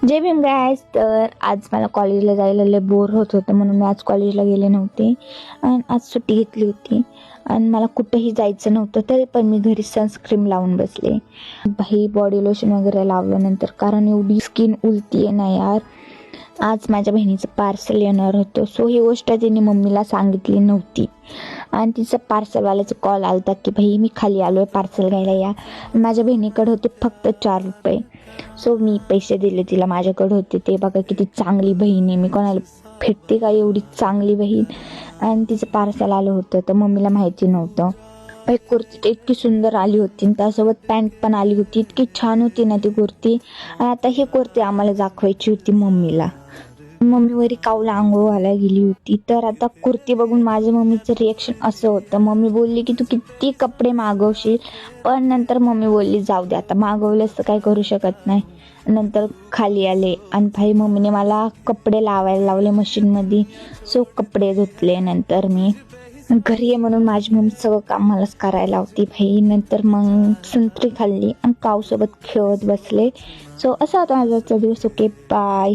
जय Bhim guys. तर आज मला कॉलेजला जायला लय बोर होत होतं म्हणून मी आज कॉलेजला गेले नव्हते आणि आज सुट्टी घेतली होती आणि मला कुठंही जायचं नव्हतं तरी पण मी घरी सनस्क्रीम लावून बसले. भाई बॉडी लोशन वगैरे लावल्यानंतर कारण एवढी स्किन उलती आहे ना यार. आज माझ्या बहिणीचं पार्सल येणार होतं सो ही गोष्ट तिने मम्मीला सांगितली नव्हती आणि तिचं पार्सलवाल्याचा कॉल आला होता की भाई मी खाली आलो आहे पार्सल घ्यायला या. माझ्या बहिणीकडे होते फक्त 4 रुपये सो मी पैसे दिले तिला. माझ्याकडे होते ते. बघा किती चांगली बहीण आहे. मी कोणाला भेटते का एवढी चांगली बहीण. आणि तिचं पार्सल आलं होतं तर मम्मीला माहिती नव्हतं. बाई कुर्ती तर इतकी सुंदर आली होती आणि त्यासोबत पॅन्ट पण आली होती. इतकी छान होती ना ती कुर्ती. आणि आता ही कुर्ती आम्हाला दाखवायची होती मम्मीला. मम्मी वरी कावला आंघोळ घालायला गेली होती तर आता कुर्ती बघून माझ्या मम्मीचं रिएक्शन असं होतं. मम्मी बोलली की तू किती कपडे मागवशील, पण नंतर मम्मी बोलली जाऊ दे आता मागवलंच तर काही करू शकत नाही. नंतर खाली आले आणि भाई मम्मीने मला कपडे लावायला लावले मशीनमध्ये. सो कपडे धुतले. नंतर मी घरी आहे म्हणून माझी मम्मी सगळं काम मलाच करायला लावती भाई. नंतर मग संत्री खाल्ली आणि कावसोबत खेळत बसले. सो असा होता माझा दिवस. Okay bye.